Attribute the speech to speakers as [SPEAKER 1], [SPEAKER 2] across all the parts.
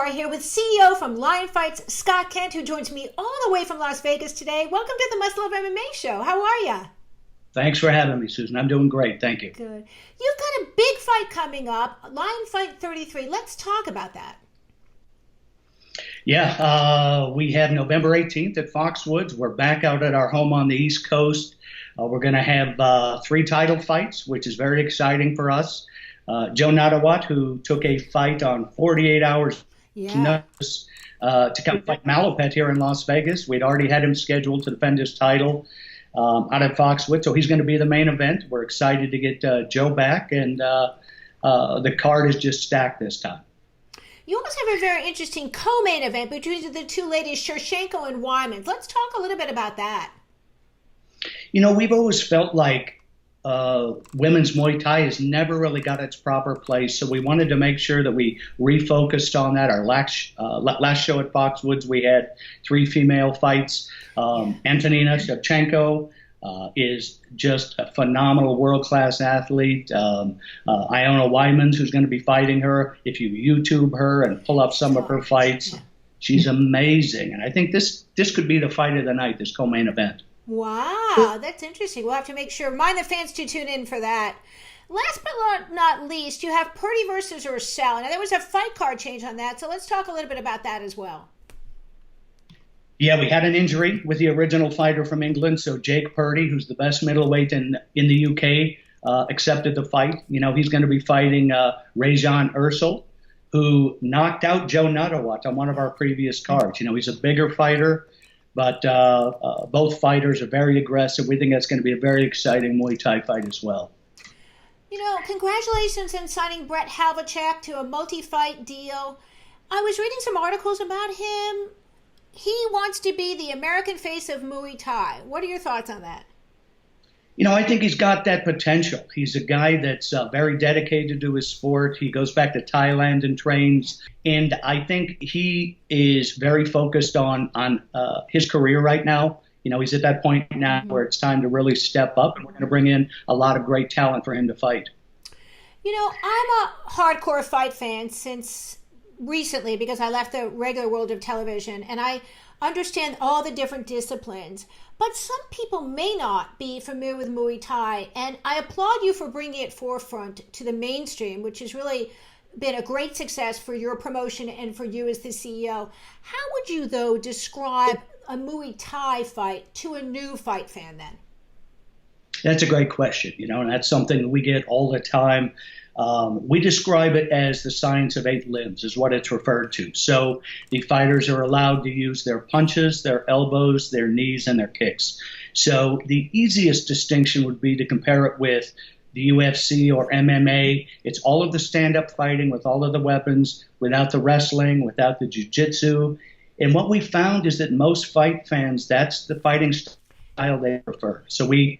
[SPEAKER 1] Cingari here with CEO from Lion Fights, Scott Kent, who joins me all the way from Las Vegas today. Welcome to the Must Love MMA show. How are you?
[SPEAKER 2] Thanks for having me, Susan. I'm doing great. Thank you.
[SPEAKER 1] Good. You've got a big fight coming up, Lion Fight 33. Let's talk about that.
[SPEAKER 2] Yeah, we have November 18th at Foxwoods. We're back out at our home on the East Coast. We're going to have 3 title fights, which is very exciting for us. Joe Nattawut, who took a fight on 48 hours notice to come fight Malaipet here in Las Vegas. We'd already had him scheduled to defend his title out at Foxwoods, so he's going to be the main event. We're excited to get Joe back, and the card is just stacked this time.
[SPEAKER 1] You also have a very interesting co-main event between the two ladies, Shevchenko and Wyman. Let's talk a little bit about that.
[SPEAKER 2] You know, we've always felt like women's Muay Thai has never really got its proper place, so we wanted to make sure that we refocused on that. Our last show at Foxwoods, we had 3 female fights. Antonina Shevchenko is just a phenomenal world-class athlete. Iona Wyman, who's going to be fighting her. If you YouTube her and pull up some of her fights, she's amazing. And I think this could be the fight of the night, this co-main event.
[SPEAKER 1] Wow, that's interesting. We'll have to make sure. Mind the fans to tune in for that. Last but not least, you have Purdy versus Ursel. Now, there was a fight card change on that, so let's talk a little bit about that as well.
[SPEAKER 2] Yeah, we had an injury with the original fighter from England, so Jake Purdy, who's the best middleweight in the UK, accepted the fight. You know, he's going to be fighting Rajan Ursel, who knocked out Joe Nattawut on one of our previous cards. You know, he's a bigger fighter. But both fighters are very aggressive. We think that's going to be a very exciting Muay Thai fight as well.
[SPEAKER 1] You know, congratulations on signing Brett Havlicek to a multi-fight deal. I was reading some articles about him. He wants to be the American face of Muay Thai. What are your thoughts on that?
[SPEAKER 2] You know, I think he's got that potential. He's a guy that's very dedicated to his sport. He goes back to Thailand and trains. And I think he is very focused on his career right now. You know, he's at that point now where it's time to really step up. And we're going to bring in a lot of great talent for him to fight.
[SPEAKER 1] You know, I'm a hardcore fight fan since recently because I left the regular world of television. And I understand all the different disciplines. But some people may not be familiar with Muay Thai, and I applaud you for bringing it forefront to the mainstream, which has really been a great success for your promotion and for you as the CEO. How would you, though, describe a Muay Thai fight to a new fight fan then?
[SPEAKER 2] That's a great question, you know, and that's something we get all the time. We describe it as the science of 8 limbs is what it's referred to. So the fighters are allowed to use their punches, their elbows, their knees, and their kicks. So the easiest distinction would be to compare it with the UFC or MMA. It's all of the stand-up fighting with all of the weapons, without the wrestling, without the jiu-jitsu. And what we found is that most fight fans, that's the fighting style they prefer. So we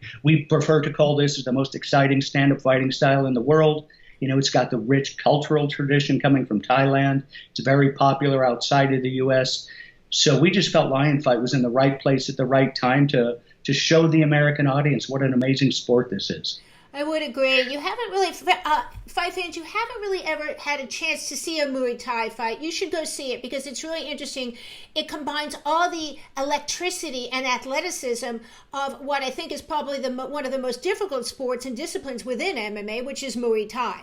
[SPEAKER 2] prefer to call this the most exciting stand-up fighting style in the world. You know, it's got the rich cultural tradition coming from Thailand. It's very popular outside of the U.S. So we just felt Lion Fight was in the right place at the right time to show the American audience what an amazing sport this is.
[SPEAKER 1] I would agree. You haven't really, fight fans, you haven't really ever had a chance to see a Muay Thai fight. You should go see it because it's really interesting. It combines all the electricity and athleticism of what I think is probably one of the most difficult sports and disciplines within MMA, which is Muay Thai.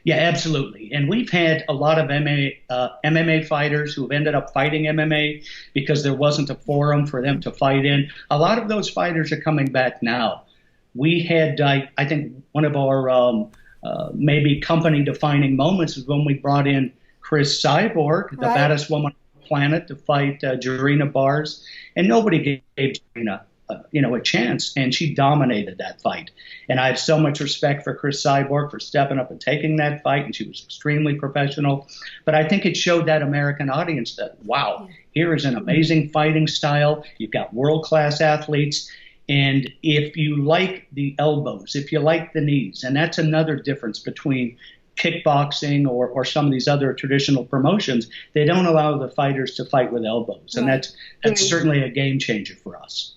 [SPEAKER 2] Yeah, absolutely. And we've had a lot of MMA fighters who have ended up fighting MMA because there wasn't a forum for them to fight in. A lot of those fighters are coming back now. We had, I think, one of our maybe company-defining moments is when we brought in Chris Cyborg, the baddest woman on the planet, to fight Jarina Bars, and nobody gave Jarina, a chance, and she dominated that fight. And I have so much respect for Chris Cyborg for stepping up and taking that fight, and she was extremely professional. But I think it showed that American audience that, wow, here is an amazing fighting style. You've got world-class athletes. And if you like the elbows, if you like the knees, and that's another difference between kickboxing or some of these other traditional promotions, they don't allow the fighters to fight with elbows. And that's certainly a game changer for us.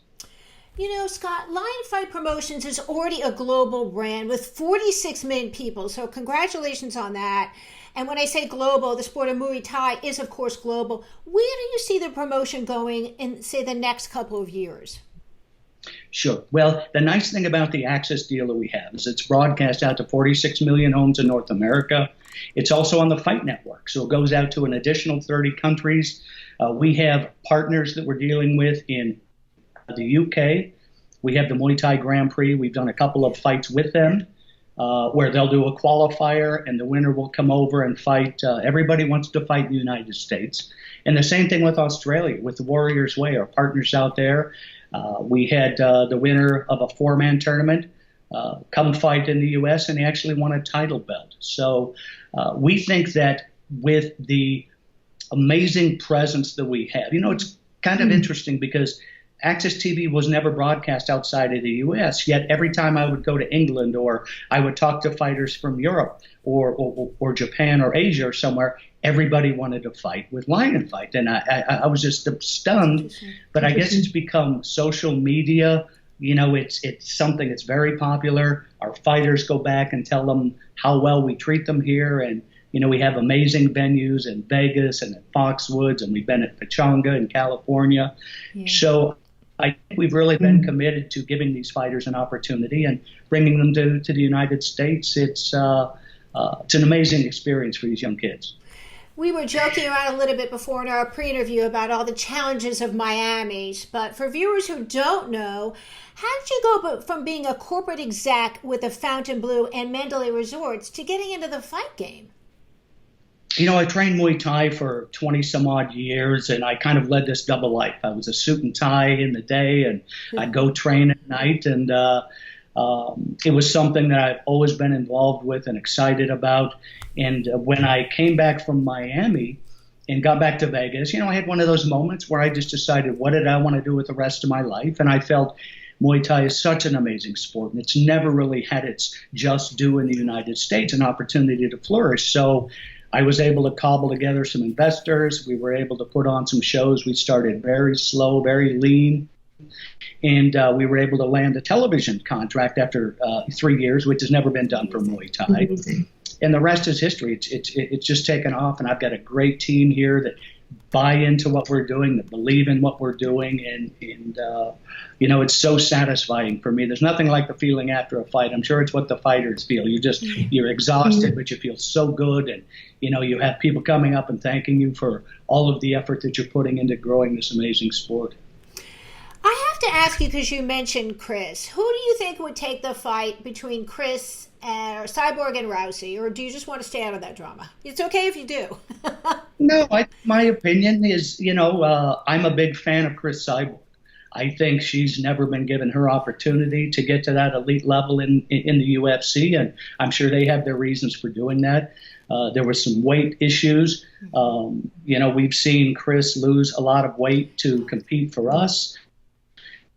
[SPEAKER 1] You know, Scott, Lion Fight Promotions is already a global brand with 46 million people, so congratulations on that. And when I say global, the sport of Muay Thai is, of course, global. Where do you see the promotion going in, say, the next couple of years?
[SPEAKER 2] Sure. Well, the nice thing about the access deal that we have is it's broadcast out to 46 million homes in North America. It's also on the Fight Network, so it goes out to an additional 30 countries. We have partners that we're dealing with in the UK. We have the Muay Thai Grand Prix. We've done a couple of fights with them where they'll do a qualifier and the winner will come over and fight. Everybody wants to fight in the United States. And the same thing with Australia, with the Warriors Way, our partners out there. We had the winner of a 4-man tournament come fight in the U.S., and he actually won a title belt. So we think that with the amazing presence that we have, it's kind of interesting because Access TV was never broadcast outside of the U.S., yet every time I would go to England or I would talk to fighters from Europe or Japan or Asia or somewhere, everybody wanted to fight with Lion Fight. And I was just stunned, but I guess it's become social media. It's something that's very popular. Our fighters go back and tell them how well we treat them here. And, we have amazing venues in Vegas and at Foxwoods, and we've been at Pechanga in California. Yeah. So I think we've really been committed to giving these fighters an opportunity and bringing them to the United States. It's an amazing experience for these young kids.
[SPEAKER 1] We were joking around a little bit before in our pre-interview about all the challenges of Miami, but for viewers who don't know, how did you go from being a corporate exec with the Fontainebleau and Mandalay Resorts to getting into the fight game?
[SPEAKER 2] I trained Muay Thai for 20 some odd years, and I kind of led this double life. I was a suit and tie in the day, and I'd go train at night, and it was something that I've always been involved with and excited about. And when I came back from Miami and got back to Vegas, I had one of those moments where I just decided, what did I want to do with the rest of my life? And I felt Muay Thai is such an amazing sport, and it's never really had its just due in the United States, an opportunity to flourish. So I was able to cobble together some investors. We were able to put on some shows. We started very slow, very lean. And we were able to land a television contract after 3 years, which has never been done for Muay Thai. And the rest is history. It's just taken off, and I've got a great team here that buy into what we're doing, that believe in what we're doing, and it's so satisfying for me. There's nothing like the feeling after a fight. I'm sure it's what the fighters feel. You're exhausted, but you feel so good, and you have people coming up and thanking you for all of the effort that you're putting into growing this amazing sport.
[SPEAKER 1] I have to ask you, because you mentioned Chris, who do you think would take the fight between Chris or Cyborg and Rousey, or do you just want to stay out of that drama? It's okay if you do.
[SPEAKER 2] No, my opinion is, I'm a big fan of Chris Cyborg. I think she's never been given her opportunity to get to that elite level in the UFC, and I'm sure they have their reasons for doing that. There were some weight issues. We've seen Chris lose a lot of weight to compete for us.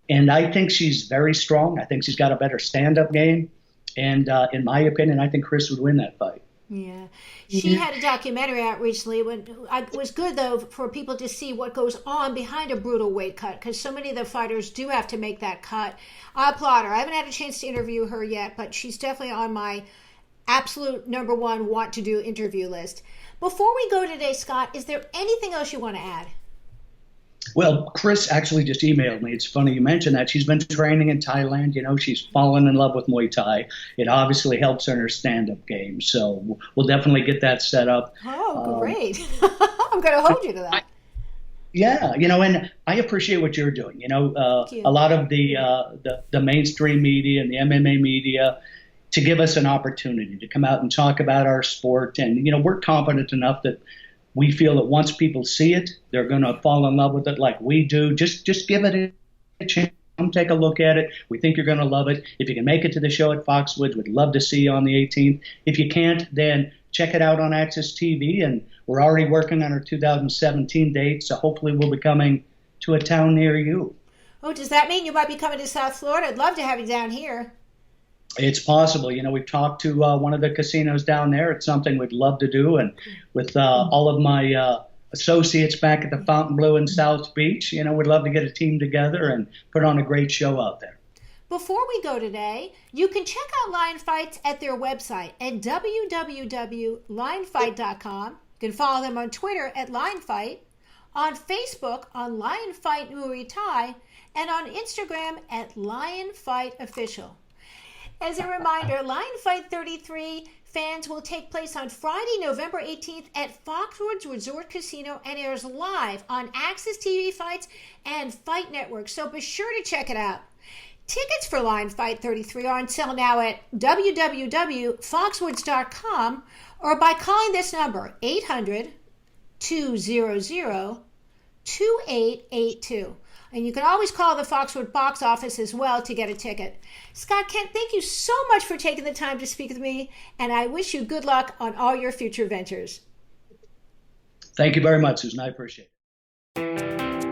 [SPEAKER 2] And I think she's very strong. I think she's got a better stand-up game. And in my opinion, I think Chris would win that fight.
[SPEAKER 1] Yeah. She had a documentary out recently. It was good, though, for people to see what goes on behind a brutal weight cut, because so many of the fighters do have to make that cut. I applaud her. I haven't had a chance to interview her yet, but she's definitely on my absolute number one want-to-do interview list. Before we go today, Scott, is there anything else you want to add?
[SPEAKER 2] Well, Chris actually just emailed me. It's funny you mentioned that. She's been training in Thailand. She's fallen in love with Muay Thai. It obviously helps her in her stand-up game. So we'll definitely get that set up.
[SPEAKER 1] Oh, great. I'm going to hold you to that.
[SPEAKER 2] Yeah, and I appreciate what you're doing. A lot of the mainstream media and the MMA media to give us an opportunity to come out and talk about our sport. And, we're confident enough that we feel that once people see it, they're going to fall in love with it like we do. Just give it a chance. Come take a look at it. We think you're going to love it. If you can make it to the show at Foxwoods, we'd love to see you on the 18th. If you can't, then check it out on Access TV. And we're already working on our 2017 date, so hopefully we'll be coming to a town near you.
[SPEAKER 1] Oh, does that mean you might be coming to South Florida? I'd love to have you down here.
[SPEAKER 2] It's possible. We've talked to one of the casinos down there. It's something we'd love to do. And with all of my associates back at the Fontainebleau in South Beach, we'd love to get a team together and put on a great show out there.
[SPEAKER 1] Before we go today, you can check out Lion Fights at their website at www.lionfight.com. You can follow them on Twitter at Lion Fight, on Facebook on Lion Fight Muay Thai, and on Instagram at Lion Fight Official. As a reminder, Lion Fight 33 fans will take place on Friday, November 18th at Foxwoods Resort Casino and airs live on Access TV Fights and Fight Network, so be sure to check it out. Tickets for Lion Fight 33 are on sale now at www.foxwoods.com or by calling this number, 800-200-2882. And you can always call the Foxwood box office as well to get a ticket. Scott Kent, thank you so much for taking the time to speak with me, and I wish you good luck on all your future ventures.
[SPEAKER 2] Thank you very much, Susan. I appreciate it.